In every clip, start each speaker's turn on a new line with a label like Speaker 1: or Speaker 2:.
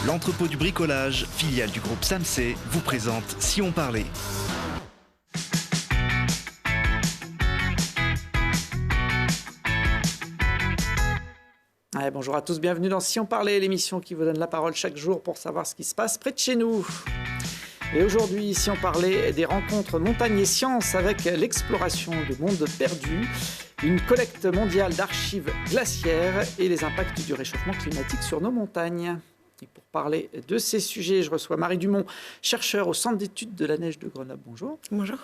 Speaker 1: L'entrepôt du bricolage, filiale du groupe Samsey, vous présente Si on parlait.
Speaker 2: Allez, bonjour à tous, bienvenue dans Si on parlait, l'émission qui vous donne la parole chaque jour pour savoir ce qui se passe près de chez nous. Et aujourd'hui, si on parlait des rencontres montagne et sciences avec l'exploration de mondes perdus, une collecte mondiale d'archives glaciaires et les impacts du réchauffement climatique sur nos montagnes. Et pour parler de ces sujets, je reçois Marie Dumont, chercheure au Centre d'études de la neige de Grenoble. Bonjour.
Speaker 3: Bonjour.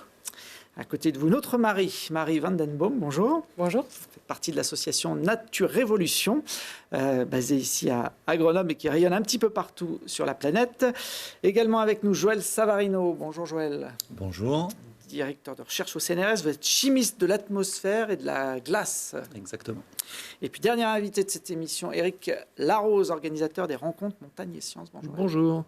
Speaker 2: À côté de vous, notre Marie Van Den Boom. Bonjour.
Speaker 3: Bonjour.
Speaker 2: Vous faites partie de l'association Nature Révolution, basée ici à Grenoble et qui rayonne un petit peu partout sur la planète. Également avec nous, Joël Savarino. Bonjour Joël.
Speaker 4: Bonjour.
Speaker 2: Directeur de recherche au CNRS, vous êtes chimiste de l'atmosphère et de la glace.
Speaker 4: Exactement.
Speaker 2: Et puis, dernier invité de cette émission, Éric Larose, organisateur des rencontres Montagne et Sciences. Bonjour.
Speaker 5: Bonjour.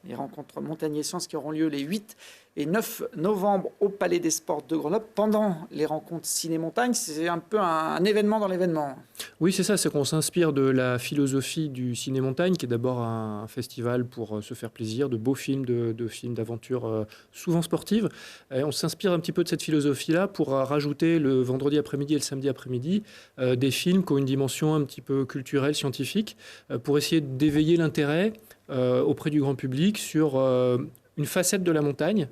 Speaker 2: Les rencontres Montagne et Sciences qui auront lieu les 8 et 9 novembre au Palais des Sports de Grenoble. Pendant les rencontres Ciné-Montagne, c'est un peu un événement dans l'événement.
Speaker 5: Oui, c'est ça, c'est qu'on s'inspire de la philosophie du Ciné-Montagne, qui est d'abord un festival pour se faire plaisir, de beaux films, de films d'aventure souvent sportives. Et on s'inspire un petit peu de cette philosophie-là pour rajouter le vendredi après-midi et le samedi après-midi des films qui ont une dimension un petit peu culturelle, scientifique, pour essayer d'éveiller l'intérêt auprès du grand public sur une facette de la montagne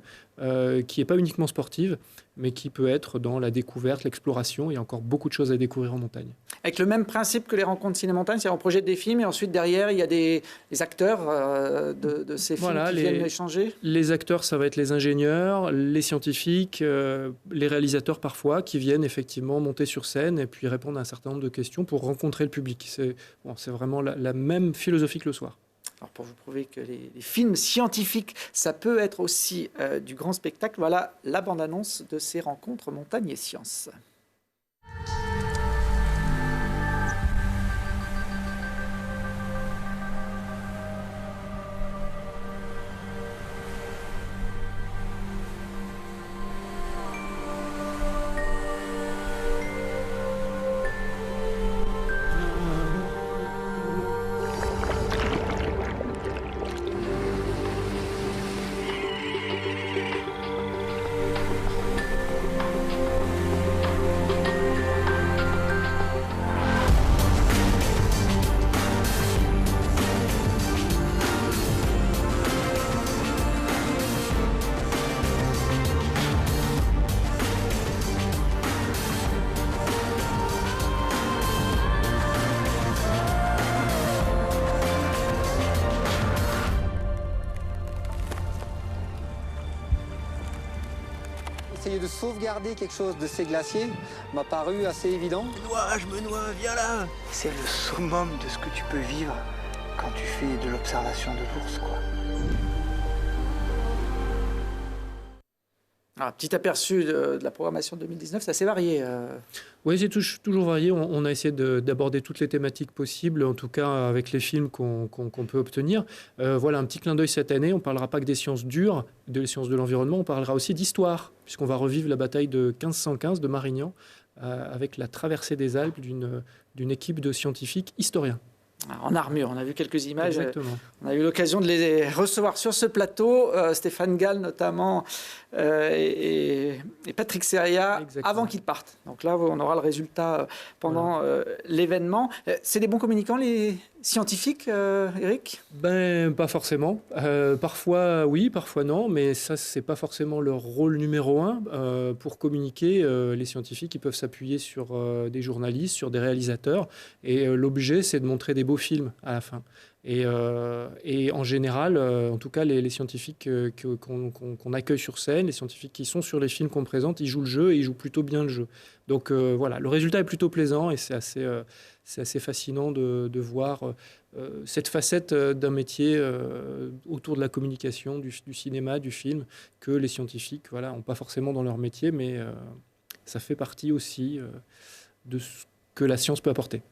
Speaker 5: qui n'est pas uniquement sportive, mais qui peut être dans la découverte, l'exploration. Il y a encore beaucoup de choses à découvrir en montagne.
Speaker 2: Avec le même principe que les rencontres Ciné-Montagne, c'est-à-dire on projette des films et ensuite derrière, il y a les acteurs de ces films qui viennent échanger.
Speaker 5: Les acteurs, ça va être les ingénieurs, les scientifiques, les réalisateurs parfois, qui viennent effectivement monter sur scène et puis répondre à un certain nombre de questions pour rencontrer le public. C'est vraiment la même philosophie que le soir.
Speaker 2: Alors pour vous prouver que les films scientifiques, ça peut être aussi du grand spectacle, voilà la bande-annonce de ces rencontres Montagne et Sciences.
Speaker 6: Essayer de sauvegarder quelque chose de ces glaciers m'a paru assez évident.
Speaker 7: Je me noie, viens là. C'est le summum de ce que tu peux vivre quand tu fais de l'observation de l'ours, quoi.
Speaker 2: Petit aperçu de la programmation 2019, c'est assez varié.
Speaker 5: Oui, c'est toujours varié. On a essayé d'aborder toutes les thématiques possibles, en tout cas avec les films qu'on peut obtenir. Voilà un petit clin d'œil cette année. On ne parlera pas que des sciences dures, des sciences de l'environnement, on parlera aussi d'histoire, puisqu'on va revivre la bataille de 1515 de Marignan avec la traversée des Alpes d'une équipe de scientifiques historiens.
Speaker 2: En armure, on a vu quelques images.
Speaker 5: Exactement.
Speaker 2: On a eu l'occasion de les recevoir sur ce plateau, Stéphane Gall notamment et Patrick Seria, avant qu'ils partent. Donc là, on aura le résultat pendant l'événement. C'est des bons communicants, les scientifiques, Éric ?
Speaker 5: Pas forcément. Parfois oui, parfois non, mais ça, c'est pas forcément leur rôle numéro un. Pour communiquer, les scientifiques, ils peuvent s'appuyer sur des journalistes, sur des réalisateurs, et l'objet, c'est de montrer des beaux films à la fin. Et en général, en tout cas, les scientifiques qu'on accueille sur scène, les scientifiques qui sont sur les films qu'on présente, ils jouent le jeu et ils jouent plutôt bien le jeu. Donc voilà, le résultat est plutôt plaisant et c'est assez fascinant de voir cette facette d'un métier autour de la communication, du cinéma, du film, que les scientifiques n'ont pas forcément dans leur métier, mais ça fait partie aussi de ce que la science peut apporter.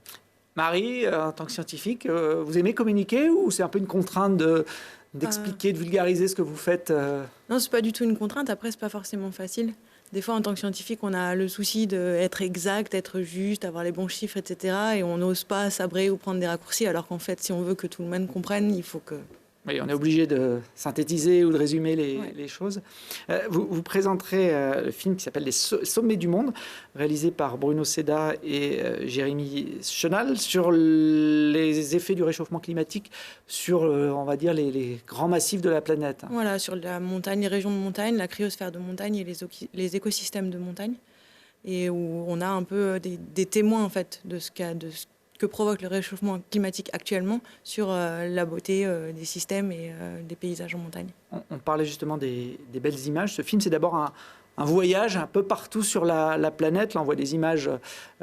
Speaker 2: Marie, en tant que scientifique, vous aimez communiquer ou c'est un peu une contrainte d'expliquer, de vulgariser ce que vous faites
Speaker 3: Non, c'est pas du tout une contrainte. Après, c'est pas forcément facile. Des fois, en tant que scientifique, on a le souci d'être exact, être juste, avoir les bons chiffres, etc. Et on n'ose pas sabrer ou prendre des raccourcis, alors qu'en fait, si on veut que tout le monde comprenne, il faut que...
Speaker 2: Oui, on est obligé de synthétiser ou de résumer les choses. Vous présenterez le film qui s'appelle Les Sommets du Monde, réalisé par Bruno Seda et Jérémy Chenal, sur les effets du réchauffement climatique sur, on va dire, les grands massifs de la planète.
Speaker 3: Voilà, sur la montagne, les régions de montagne, la cryosphère de montagne et les écosystèmes de montagne. Et où on a un peu des témoins, en fait, de ce que provoque le réchauffement climatique actuellement sur la beauté des systèmes et des paysages en montagne.
Speaker 2: On parlait justement des belles images. Ce film, c'est d'abord un voyage un peu partout sur la planète. Là, on voit des images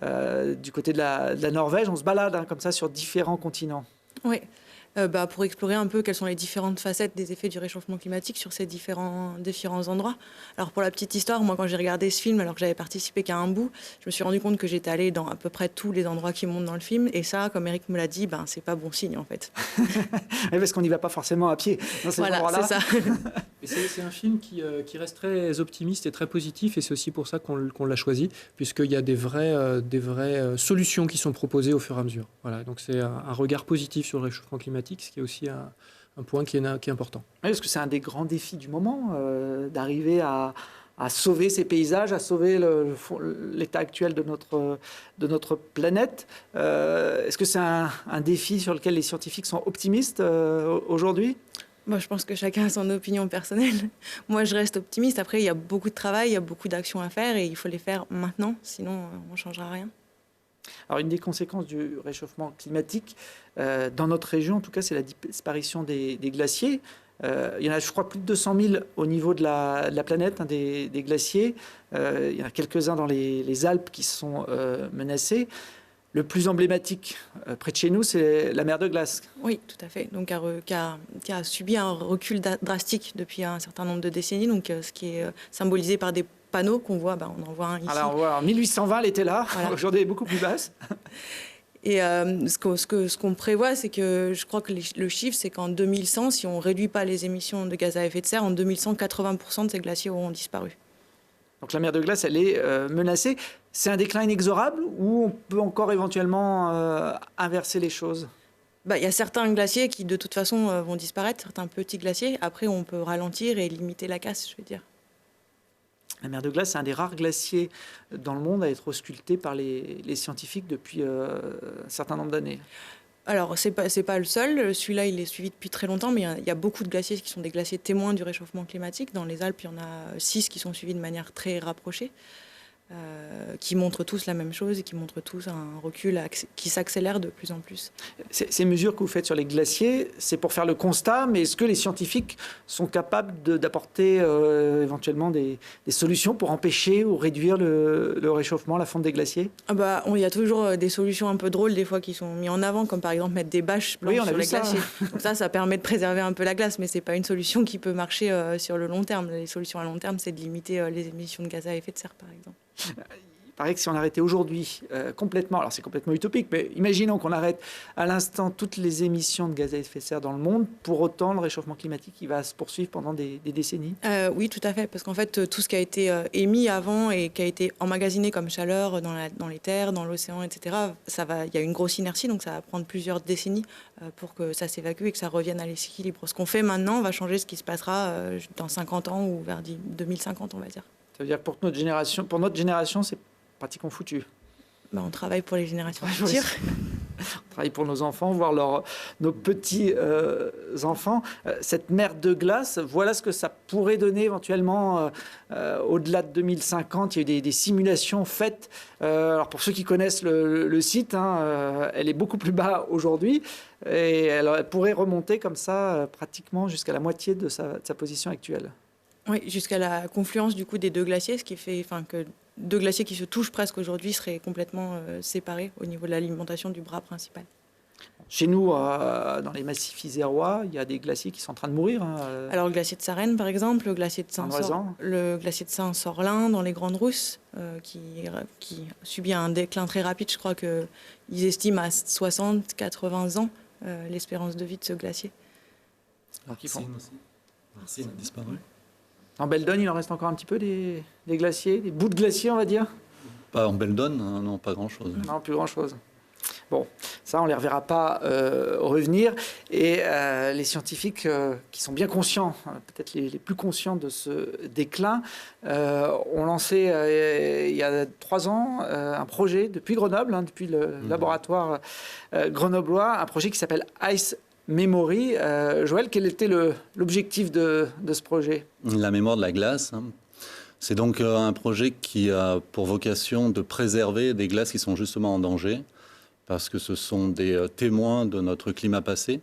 Speaker 2: du côté de la Norvège. On se balade comme ça sur différents continents.
Speaker 3: Oui. Pour explorer un peu quelles sont les différentes facettes des effets du réchauffement climatique sur ces différents endroits. Alors pour la petite histoire, moi quand j'ai regardé ce film, alors que j'avais participé qu'à un bout, je me suis rendu compte que j'étais allée dans à peu près tous les endroits qui montent dans le film. Et ça, comme Eric me l'a dit, c'est pas bon signe en fait.
Speaker 2: Parce qu'on n'y va pas forcément à pied dans ces endroits-là.
Speaker 3: C'est ça.
Speaker 5: C'est un film qui reste très optimiste et très positif, et c'est aussi pour ça qu'on l'a choisi, puisqu'il y a des vraies solutions qui sont proposées au fur et à mesure. Voilà, donc c'est un regard positif sur le réchauffement climatique, ce qui est aussi un point qui est important.
Speaker 2: Oui, parce que c'est un des grands défis du moment, d'arriver à sauver ces paysages, à sauver l'état actuel de notre planète. Est-ce que c'est un défi sur lequel les scientifiques sont optimistes aujourd'hui ?
Speaker 3: Je pense que chacun a son opinion personnelle. Moi, je reste optimiste. Après, il y a beaucoup de travail, il y a beaucoup d'actions à faire et il faut les faire maintenant, sinon on ne changera rien.
Speaker 2: Alors, une des conséquences du réchauffement climatique, dans notre région, en tout cas, c'est la disparition des glaciers. Il y en a, je crois, plus de 200 000 au niveau de la planète, des glaciers. Il y en a quelques-uns dans les Alpes qui sont menacés. Le plus emblématique près de chez nous, c'est la mer de glace.
Speaker 3: Oui, tout à fait. Donc, qui a subi un recul drastique depuis un certain nombre de décennies. Donc, ce qui est symbolisé par des panneaux qu'on voit, on en voit un ici.
Speaker 2: Alors, on voit, en 1820, elle était là. Voilà. Aujourd'hui, elle est beaucoup plus basse.
Speaker 3: Et ce qu'on prévoit, c'est que je crois que le chiffre, c'est qu'en 2100, si on ne réduit pas les émissions de gaz à effet de serre, en 2100, 80% de ces glaciers auront disparu.
Speaker 2: Donc la mer de glace, elle est menacée. C'est un déclin inexorable ou on peut encore éventuellement inverser les choses ?
Speaker 3: Il y a certains glaciers qui, de toute façon, vont disparaître, certains petits glaciers. Après, on peut ralentir et limiter la casse, je veux dire.
Speaker 2: La mer de glace, c'est un des rares glaciers dans le monde à être ausculté par les scientifiques depuis un certain nombre d'années.
Speaker 3: Alors, c'est pas le seul. Celui-là, il est suivi depuis très longtemps, mais il y a beaucoup de glaciers qui sont des glaciers témoins du réchauffement climatique. Dans les Alpes, il y en a 6 qui sont suivis de manière très rapprochée, qui montrent tous la même chose et qui montrent tous un recul qui s'accélère de plus en plus.
Speaker 2: Ces mesures que vous faites sur les glaciers, c'est pour faire le constat, mais est-ce que les scientifiques sont capables d'apporter éventuellement des solutions pour empêcher ou réduire le réchauffement, la fonte des glaciers ?
Speaker 3: Il y a toujours des solutions un peu drôles des fois qui sont mises en avant, comme par exemple mettre des bâches blanches sur les glaciers. Donc ça permet de préserver un peu la glace, mais c'est pas une solution qui peut marcher sur le long terme. Les solutions à long terme, c'est de limiter les émissions de gaz à effet de serre, par exemple.
Speaker 2: Il paraît que si on arrêtait aujourd'hui complètement, alors c'est complètement utopique, mais imaginons qu'on arrête à l'instant toutes les émissions de gaz à effet de serre dans le monde, pour autant le réchauffement climatique il va se poursuivre pendant des décennies.
Speaker 3: Oui, tout à fait, parce qu'en fait tout ce qui a été émis avant et qui a été emmagasiné comme chaleur dans les terres, dans l'océan, etc., il y a une grosse inertie, donc ça va prendre plusieurs décennies pour que ça s'évacue et que ça revienne à l'équilibre. Ce qu'on fait maintenant va changer ce qui se passera dans 50 ans ou vers 2050, on va dire.
Speaker 2: Ça veut dire que pour notre génération, c'est pratiquement foutu.
Speaker 3: On travaille pour les générations futures.
Speaker 2: On travaille pour nos enfants, voire nos petits enfants. Cette mer de glace, voilà ce que ça pourrait donner éventuellement au-delà de 2050. Il y a eu des simulations faites. Alors pour ceux qui connaissent le site, elle est beaucoup plus bas aujourd'hui. Et elle pourrait remonter comme ça pratiquement jusqu'à la moitié de sa position actuelle.
Speaker 3: Oui, jusqu'à la confluence du coup des deux glaciers, ce qui fait que deux glaciers qui se touchent presque aujourd'hui seraient complètement séparés au niveau de l'alimentation du bras principal.
Speaker 2: Chez nous, dans les massifs isérois, il y a des glaciers qui sont en train de mourir.
Speaker 3: Alors le glacier de Sarenne, par exemple, le glacier de Saint-Sorlin dans les Grandes Rousses, qui subit un déclin très rapide. Je crois qu'ils estiment à 60-80 ans l'espérance de vie de ce glacier.
Speaker 4: L'arsine a disparu.
Speaker 2: En Beldon, il en reste encore un petit peu des glaciers, des bouts de glaciers, on va dire?
Speaker 4: Pas en Beldon, hein, non, pas grand-chose.
Speaker 2: Non, plus grand-chose. Bon, ça, on ne les reverra pas revenir. Et les scientifiques qui sont bien conscients, peut-être les plus conscients de ce déclin, ont lancé il y a 3 ans un projet depuis Grenoble, depuis le laboratoire grenoblois, un projet qui s'appelle Ice Memory. Joël, quel était l'objectif de ce projet?
Speaker 4: La mémoire de la glace. Hein. C'est donc un projet qui a pour vocation de préserver des glaces qui sont justement en danger, parce que ce sont des témoins de notre climat passé.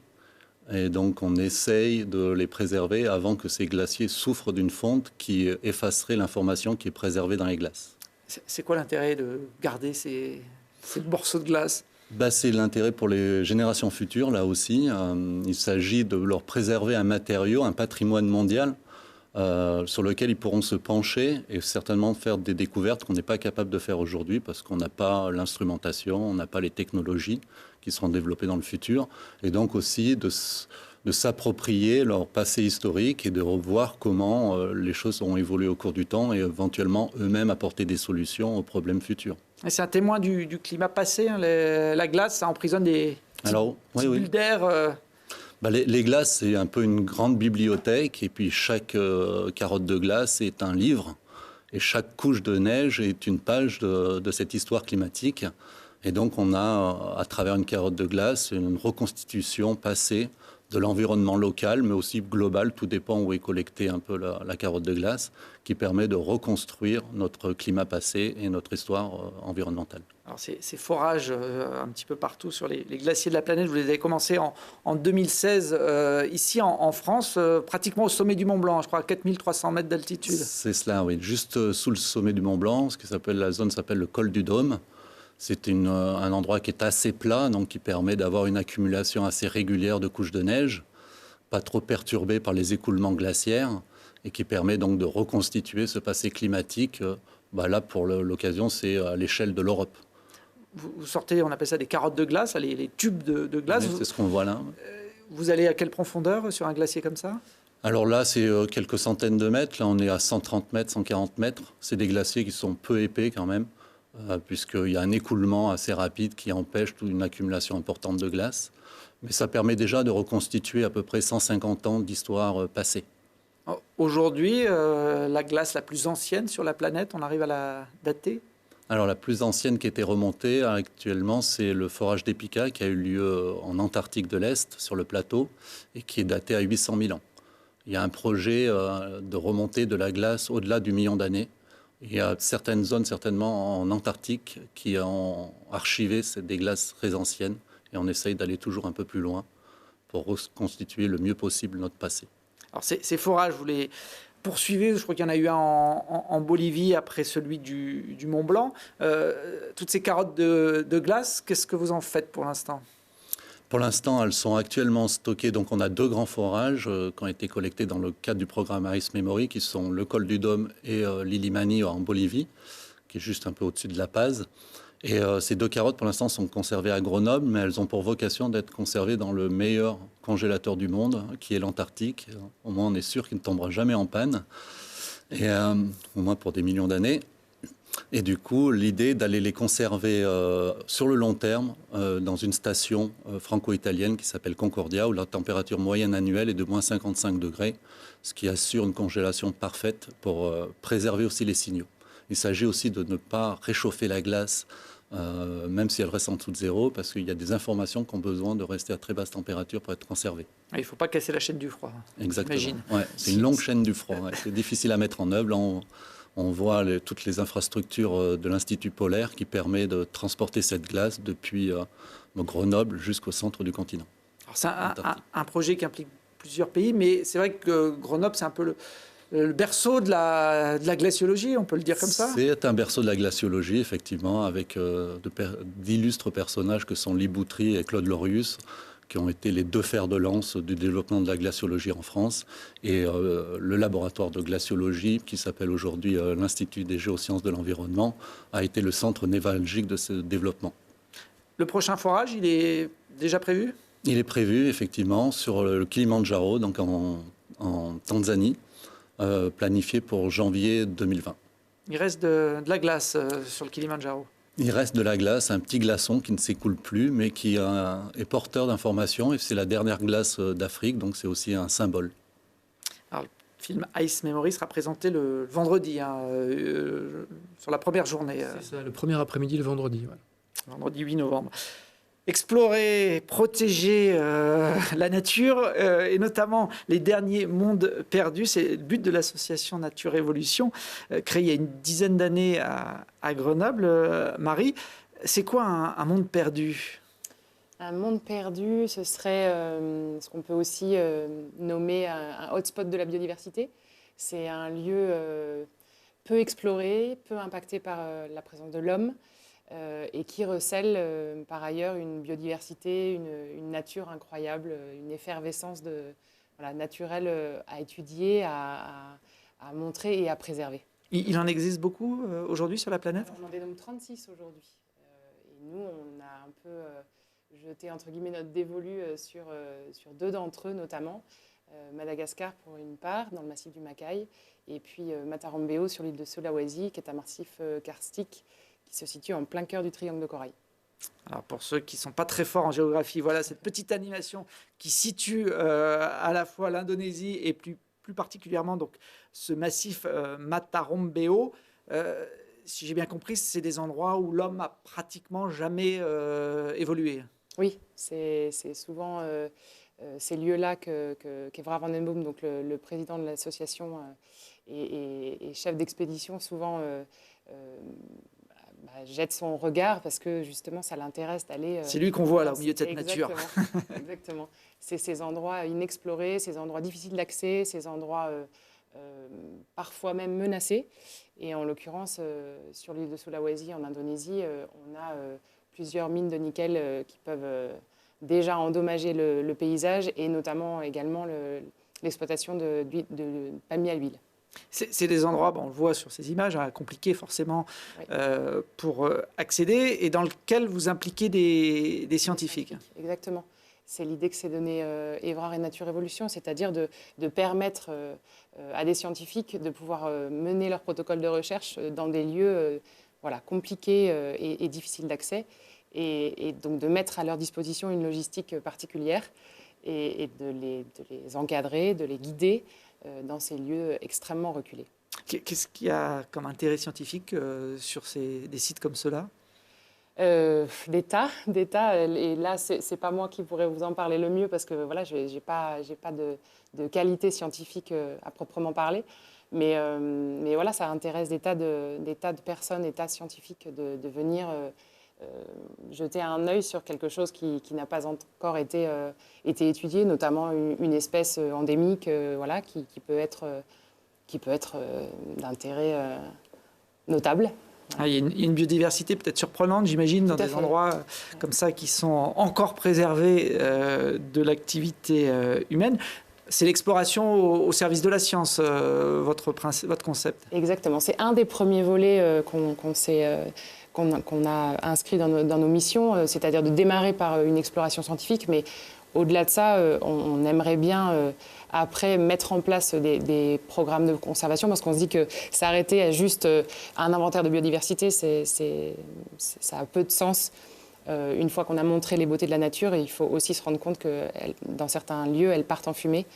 Speaker 4: Et donc on essaye de les préserver avant que ces glaciers souffrent d'une fonte qui effacerait l'information qui est préservée dans les glaces.
Speaker 2: C'est quoi l'intérêt de garder ces morceaux de glace?
Speaker 4: C'est l'intérêt pour les générations futures, là aussi. Il s'agit de leur préserver un matériau, un patrimoine mondial sur lequel ils pourront se pencher et certainement faire des découvertes qu'on n'est pas capable de faire aujourd'hui parce qu'on n'a pas l'instrumentation, on n'a pas les technologies qui seront développées dans le futur. Et donc aussi de s'approprier leur passé historique et de revoir comment les choses ont évolué au cours du temps et éventuellement eux-mêmes apporter des solutions aux problèmes futurs.
Speaker 2: Et c'est un témoin du climat passé, hein, la glace, ça emprisonne des petites bulles d'air.
Speaker 4: Les glaces, c'est un peu une grande bibliothèque et puis chaque carotte de glace est un livre et chaque couche de neige est une page de cette histoire climatique. Et donc on a, à travers une carotte de glace, une reconstitution passée de l'environnement local, mais aussi global, tout dépend où est collectée un peu la carotte de glace, qui permet de reconstruire notre climat passé et notre histoire environnementale.
Speaker 2: Alors ces forages un petit peu partout sur les glaciers de la planète, vous les avez commencés en 2016 ici en France, pratiquement au sommet du Mont Blanc, je crois à 4300 mètres d'altitude.
Speaker 4: C'est cela, oui, juste sous le sommet du Mont Blanc, la zone s'appelle le col du Dôme. C'est un endroit qui est assez plat, donc qui permet d'avoir une accumulation assez régulière de couches de neige, pas trop perturbée par les écoulements glaciaires, et qui permet donc de reconstituer ce passé climatique. Là, pour l'occasion, c'est à l'échelle de l'Europe.
Speaker 2: Vous sortez, on appelle ça des carottes de glace, les tubes de glace.
Speaker 4: Oui, c'est ce qu'on voit là.
Speaker 2: Vous allez à quelle profondeur sur un glacier comme ça?
Speaker 4: Alors là, c'est quelques centaines de mètres. Là, on est à 130 mètres, 140 mètres. C'est des glaciers qui sont peu épais quand même, puisqu'il y a un écoulement assez rapide qui empêche une accumulation importante de glace. Mais ça permet déjà de reconstituer à peu près 150 ans d'histoire passée.
Speaker 2: Aujourd'hui, la glace la plus ancienne sur la planète, on arrive à la dater?
Speaker 4: Alors la plus ancienne qui était remontée actuellement, c'est le forage d'Epica qui a eu lieu en Antarctique de l'Est, sur le plateau, et qui est daté à 800 000 ans. Il y a un projet de remontée de la glace au-delà du million d'années. Il y a certaines zones, certainement en Antarctique, qui ont archivé des glaces très anciennes. Et on essaye d'aller toujours un peu plus loin pour reconstituer le mieux possible notre passé.
Speaker 2: Alors ces forages, vous les poursuivez, je crois qu'il y en a eu un en Bolivie après celui du Mont Blanc. Toutes ces carottes de glace, qu'est-ce que vous en faites pour l'instant?
Speaker 4: Pour l'instant, elles sont actuellement stockées. Donc, on a 2 grands forages qui ont été collectés dans le cadre du programme Ice Memory, qui sont le col du Dôme et l'Illimani en Bolivie, qui est juste un peu au-dessus de La Paz. Et ces 2 carottes, pour l'instant, sont conservées à Grenoble, mais elles ont pour vocation d'être conservées dans le meilleur congélateur du monde, qui est l'Antarctique. Au moins, on est sûr qu'il ne tombera jamais en panne, et au moins pour des millions d'années. Et du coup, l'idée d'aller les conserver sur le long terme dans une station franco-italienne qui s'appelle Concordia, où la température moyenne annuelle est de moins 55 degrés, ce qui assure une congélation parfaite pour préserver aussi les signaux. Il s'agit aussi de ne pas réchauffer la glace, même si elle reste en dessous de zéro, parce qu'il y a des informations qui ont besoin de rester à très basse température pour être conservées.
Speaker 2: Il ne faut pas casser la chaîne du froid.
Speaker 4: Exactement.
Speaker 2: J'imagine.
Speaker 4: Ouais, c'est une longue chaîne du froid. Ouais. C'est difficile à mettre en œuvre. Là, on voit toutes les infrastructures de l'Institut polaire qui permet de transporter cette glace depuis Grenoble jusqu'au centre du continent.
Speaker 2: C'est un projet qui implique plusieurs pays, mais c'est vrai que Grenoble, c'est un peu le berceau de la glaciologie, on peut le dire comme ça? C'est
Speaker 4: un berceau de la glaciologie, effectivement, avec d'illustres personnages que sont Lee Boutry et Claude Lorius, qui ont été les 2 fers de lance du développement de la glaciologie en France, et le laboratoire de glaciologie, qui s'appelle aujourd'hui l'Institut des géosciences de l'environnement, a été le centre névralgique de ce développement.
Speaker 2: Le prochain forage, il est déjà prévu? Il
Speaker 4: est prévu, effectivement, sur le Kilimandjaro, donc en Tanzanie. planifié pour janvier 2020.
Speaker 2: Il reste de la glace sur le Kilimandjaro.
Speaker 4: Il reste de la glace, un petit glaçon qui ne s'écoule plus, mais qui est porteur d'informations. Et c'est la dernière glace d'Afrique, donc c'est aussi un symbole.
Speaker 2: Alors, le film Ice Memory sera présenté le vendredi, sur la première journée.
Speaker 5: C'est ça, le premier après-midi, le vendredi. Voilà.
Speaker 2: Vendredi 8 novembre. Explorer, protéger la nature et notamment les derniers mondes perdus, c'est le but de l'association Nature Évolution, créée il y a une dizaine d'années à Grenoble. Marie, c'est quoi un monde perdu ?
Speaker 8: Un monde perdu, ce serait ce qu'on peut aussi nommer un hotspot de la biodiversité. C'est un lieu peu exploré, peu impacté par la présence de l'homme, et qui recèle par ailleurs une biodiversité, une nature incroyable, une effervescence naturelle à étudier, à montrer et à préserver.
Speaker 2: Il en existe beaucoup aujourd'hui sur la planète ?
Speaker 8: On en dénombre 36 aujourd'hui. Et nous, on a un peu jeté entre guillemets notre dévolu sur 2 d'entre eux notamment. Madagascar pour une part, dans le massif du Macaï, et puis Matarombeo sur l'île de Sulawesi, qui est un massif karstique qui se situe en plein cœur du triangle de corail.
Speaker 2: Alors pour ceux qui ne sont pas très forts en géographie, voilà cette petite animation qui situe à la fois l'Indonésie et plus particulièrement donc, ce massif Matarombeo. Si j'ai bien compris, c'est des endroits où l'homme a pratiquement jamais évolué.
Speaker 8: Oui, c'est souvent ces lieux-là qu'Evra van den Boom, donc le président de l'association et chef d'expédition, souvent jette son regard parce que justement ça l'intéresse d'aller...
Speaker 2: c'est lui qu'on voit là au milieu de cette nature.
Speaker 8: Exactement. C'est ces endroits inexplorés, ces endroits difficiles d'accès, ces endroits parfois même menacés. Et en l'occurrence, sur l'île de Sulawesi, en Indonésie, on a plusieurs mines de nickel qui peuvent déjà endommager le paysage et notamment également l'exploitation de palmiers à l'huile.
Speaker 2: C'est des endroits, on le voit sur ces images, compliqués forcément pour accéder et dans lesquels vous impliquez des scientifiques.
Speaker 8: Exactement. C'est l'idée que s'est donnée Évrard et Nature Évolution, c'est-à-dire de permettre à des scientifiques de pouvoir mener leur protocole de recherche dans des lieux compliqués et difficiles d'accès et donc de mettre à leur disposition une logistique particulière et de les encadrer, de les guider dans ces lieux extrêmement reculés.
Speaker 2: Qu'est-ce qu'il y a comme intérêt scientifique sur des sites comme ceux-là ?
Speaker 8: Des tas, et là c'est pas moi qui pourrais vous en parler le mieux parce que voilà, j'ai pas de qualité scientifique à proprement parler, mais voilà, ça intéresse des tas de personnes, des tas scientifiques de venir jeter un œil sur quelque chose qui n'a pas encore été étudié, notamment une espèce endémique qui peut être d'intérêt notable.
Speaker 2: Il y a une biodiversité peut-être surprenante, j'imagine, dans des endroits comme ça qui sont encore préservés de l'activité humaine. C'est l'exploration au service de la science, votre concept.
Speaker 8: Exactement. C'est un des premiers volets qu'on a inscrit dans nos missions, c'est-à-dire de démarrer par une exploration scientifique, mais au-delà de ça, on aimerait bien après mettre en place des programmes de conservation parce qu'on se dit que s'arrêter à juste un inventaire de biodiversité, ça a peu de sens. Une fois qu'on a montré les beautés de la nature, il faut aussi se rendre compte que dans certains lieux, elles partent en fumée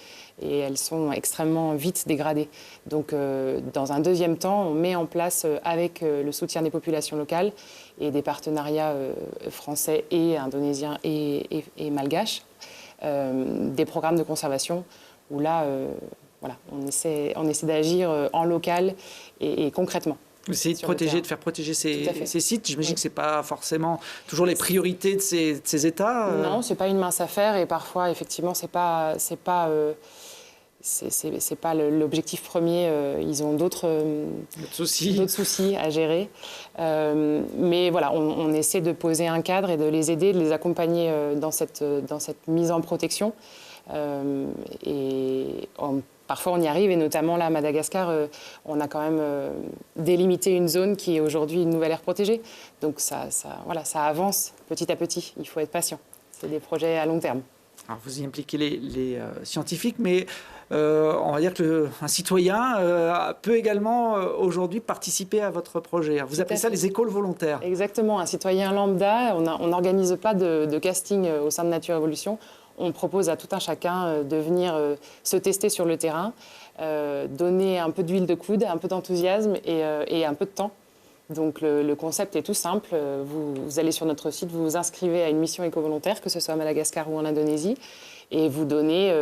Speaker 8: et elles sont extrêmement vite dégradées. Donc, dans un deuxième temps, on met en place, avec le soutien des populations locales et des partenariats français et indonésiens et malgaches, des programmes de conservation où là, on essaie d'agir en local et concrètement.
Speaker 2: Vous essayez de faire protéger ces sites. J'imagine que ce n'est pas forcément toujours les priorités de ces États.
Speaker 8: Non, ce n'est pas une mince affaire et parfois, effectivement, c'est pas l'objectif premier. Ils ont d'autres soucis à gérer. Mais voilà, on essaie de poser un cadre et de les aider, de les accompagner dans cette mise en protection. Parfois, on y arrive, et notamment là, à Madagascar, on a quand même délimité une zone qui est aujourd'hui une nouvelle aire protégée. Donc ça avance petit à petit. Il faut être patient. C'est des projets à long terme.
Speaker 2: Alors vous y impliquez les scientifiques, mais on va dire qu'un citoyen peut également aujourd'hui participer à votre projet. Vous appelez ça les écoles volontaires.
Speaker 8: Exactement, un citoyen lambda. On n'organise pas de casting au sein de Nature Évolution. On propose à tout un chacun de venir se tester sur le terrain, donner un peu d'huile de coude, un peu d'enthousiasme et un peu de temps. Donc le concept est tout simple. Vous allez sur notre site, vous vous inscrivez à une mission éco-volontaire, que ce soit à Madagascar ou en Indonésie, et vous donnez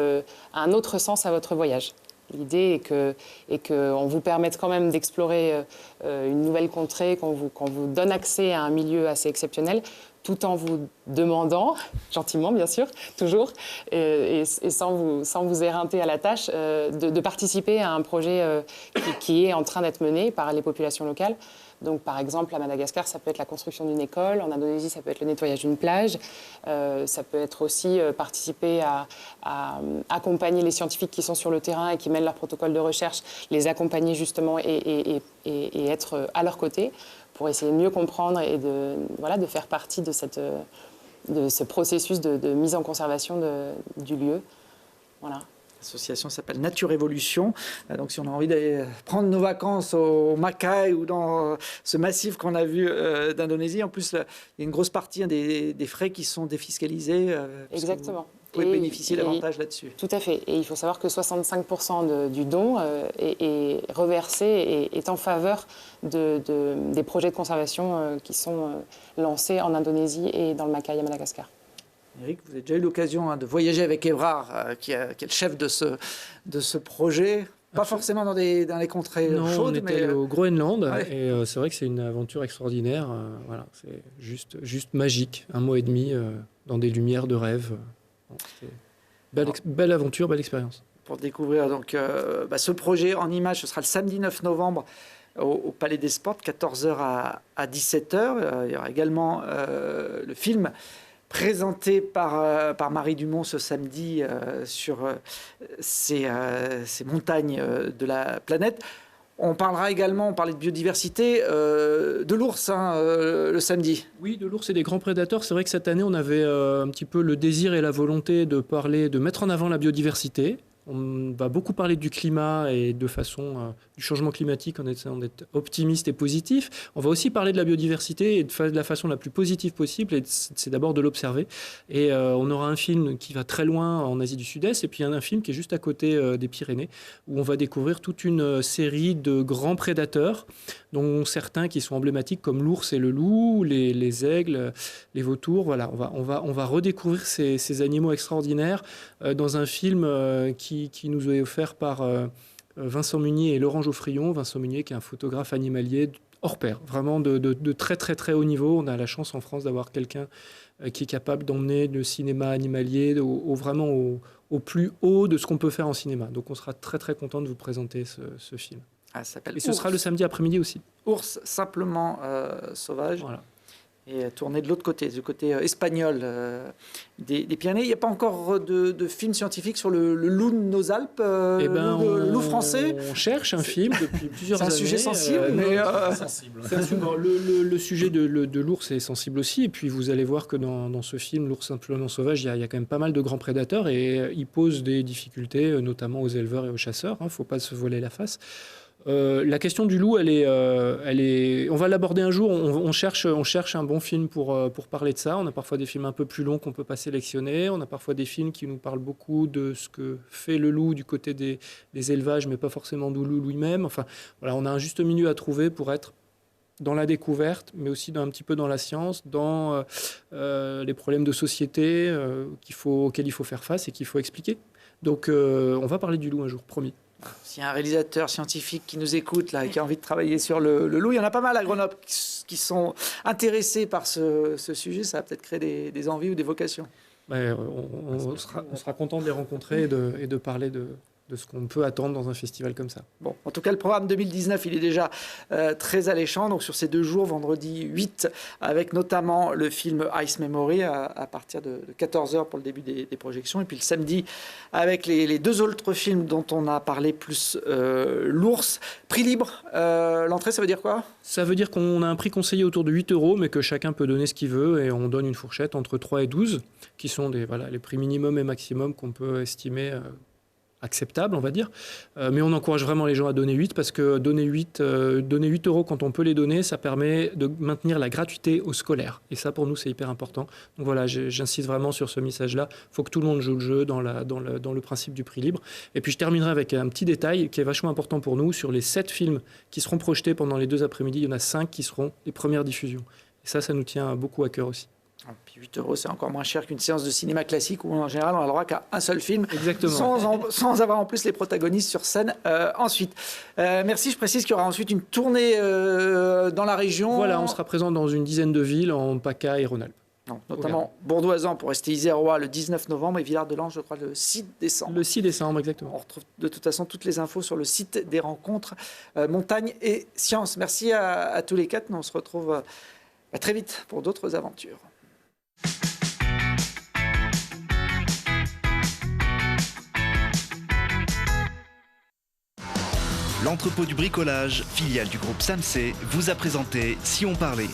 Speaker 8: un autre sens à votre voyage. L'idée est qu'on vous permette quand même d'explorer une nouvelle contrée, qu'on vous donne accès à un milieu assez exceptionnel, tout en vous demandant, gentiment bien sûr, toujours, et sans vous éreinter à la tâche, de participer à un projet qui est en train d'être mené par les populations locales. Donc, par exemple, à Madagascar, ça peut être la construction d'une école. En Indonésie, ça peut être le nettoyage d'une plage. Ça peut être aussi participer à accompagner les scientifiques qui sont sur le terrain et qui mènent leur protocole de recherche, les accompagner justement et être à leur côté pour essayer de mieux comprendre et de faire partie de ce processus de mise en conservation du lieu. Voilà.
Speaker 2: L'association s'appelle Nature Évolution. Donc, si on a envie d'aller prendre nos vacances au Makai ou dans ce massif qu'on a vu d'Indonésie, en plus, il y a une grosse partie des frais qui sont défiscalisés.
Speaker 8: Exactement.
Speaker 2: Vous pouvez bénéficier davantage là-dessus.
Speaker 8: Tout à fait. Et il faut savoir que 65% du don est reversé et est en faveur des projets de conservation qui sont lancés en Indonésie et dans le Makai à Madagascar.
Speaker 2: Eric, vous avez déjà eu l'occasion de voyager avec Évrard, qui est le chef de ce projet. Pas forcément dans les contrées chaudes,
Speaker 5: on était au Groenland, et c'est vrai que c'est une aventure extraordinaire. Voilà, c'est juste magique. 1 mois et demi dans des lumières de rêve. Belle aventure, belle expérience.
Speaker 2: Pour découvrir donc, ce projet en images, ce sera le samedi 9 novembre au Palais des Sports, 14h à 17h. Il y aura également le film présenté par Marie Dumont ce samedi sur ces montagnes de la planète. On parlait de biodiversité, de l'ours le samedi.
Speaker 5: Oui, de l'ours et des grands prédateurs. C'est vrai que cette année, on avait un petit peu le désir et la volonté de mettre en avant la biodiversité. On va beaucoup parler du climat et de façon du changement climatique en essayant d'être optimiste et positif. On va aussi parler de la biodiversité et de la façon la plus positive possible. Et c'est d'abord de l'observer. Et on aura un film qui va très loin en Asie du Sud-Est et puis un film qui est juste à côté des Pyrénées où on va découvrir toute une série de grands prédateurs, dont certains qui sont emblématiques comme l'ours et le loup, les aigles, les vautours. Voilà, on va redécouvrir ces animaux extraordinaires dans un film qui nous est offert par Vincent Munier et Laurent Geoffrion. Vincent Munier qui est un photographe animalier hors pair, vraiment de très très très haut niveau. On a la chance en France d'avoir quelqu'un qui est capable d'emmener le cinéma animalier vraiment au plus haut de ce qu'on peut faire en cinéma. Donc on sera très très content de vous présenter ce film.
Speaker 2: Ça s'appelle
Speaker 5: et ce sera le samedi après-midi aussi.
Speaker 2: Ours simplement sauvage.
Speaker 5: Voilà.
Speaker 2: Et tourné de l'autre côté, du côté espagnol des Pyrénées. Il n'y a pas encore de film scientifique sur le loup de nos Alpes, le loup français.
Speaker 5: On cherche un film depuis plusieurs années.
Speaker 2: C'est un sujet sensible, mais...
Speaker 5: sensible. Le sujet de l'ours est sensible aussi. Et puis vous allez voir que dans ce film, l'ours simplement sauvage, il y a quand même pas mal de grands prédateurs et il pose des difficultés, notamment aux éleveurs et aux chasseurs. Il ne faut pas se voiler la face. La question du loup, elle est. On va l'aborder un jour. On cherche un bon film pour parler de ça. On a parfois des films un peu plus longs qu'on peut pas sélectionner. On a parfois des films qui nous parlent beaucoup de ce que fait le loup du côté des élevages, mais pas forcément du loup lui-même. Enfin, voilà, on a un juste milieu à trouver pour être dans la découverte, mais aussi un petit peu dans la science, dans les problèmes de société auxquels il faut faire face et qu'il faut expliquer. Donc, on va parler du loup un jour, promis.
Speaker 2: S'il y a un réalisateur scientifique qui nous écoute là, et qui a envie de travailler sur le loup, il y en a pas mal à Grenoble qui sont intéressés par ce sujet. Ça va peut-être créer des envies ou des vocations.
Speaker 5: On sera content de les rencontrer et de parler de de ce qu'on peut attendre dans un festival comme ça.
Speaker 2: Bon, en tout cas, le programme 2019, il est déjà très alléchant. Donc, sur ces 2 jours, vendredi 8, avec notamment le film Ice Memory à partir de 14h pour le début des projections. Et puis le samedi, avec les 2 autres films dont on a parlé, plus L'Ours. Prix libre, l'entrée, ça veut dire quoi ?
Speaker 5: Ça veut dire qu'on a un prix conseillé autour de 8 €, mais que chacun peut donner ce qu'il veut. Et on donne une fourchette entre 3 et 12, qui sont les prix minimum et maximum qu'on peut estimer acceptable, on va dire. Mais on encourage vraiment les gens à donner 8 parce que donner 8 € quand on peut les donner, ça permet de maintenir la gratuité aux scolaires. Et ça, pour nous, c'est hyper important. Donc voilà, j'insiste vraiment sur ce message-là. Il faut que tout le monde joue le jeu dans le principe du prix libre. Et puis, je terminerai avec un petit détail qui est vachement important pour nous. Sur les 7 films qui seront projetés pendant les 2 après-midi, il y en a 5 qui seront les premières diffusions. Et ça nous tient beaucoup à cœur aussi.
Speaker 2: Puis 8 €, c'est encore moins cher qu'une séance de cinéma classique où en général on a le droit qu'à un seul film.
Speaker 5: Exactement.
Speaker 2: Sans avoir en plus les protagonistes sur scène ensuite. Merci, je précise qu'il y aura ensuite une tournée dans la région.
Speaker 5: Voilà, on sera présent dans une dizaine de villes en PACA et Rhône-Alpes.
Speaker 2: Notamment Bourdoisan pour rester Isérois le 19 novembre et Villard-de-Lans, je crois, le 6 décembre.
Speaker 5: Le 6 décembre, exactement.
Speaker 2: On retrouve de toute façon toutes les infos sur le site des rencontres Montagne et Sciences. Merci à tous les 4. Nous, on se retrouve très vite pour d'autres aventures.
Speaker 1: L'entrepôt du bricolage, filiale du groupe SAMC, vous a présenté Si on parlait.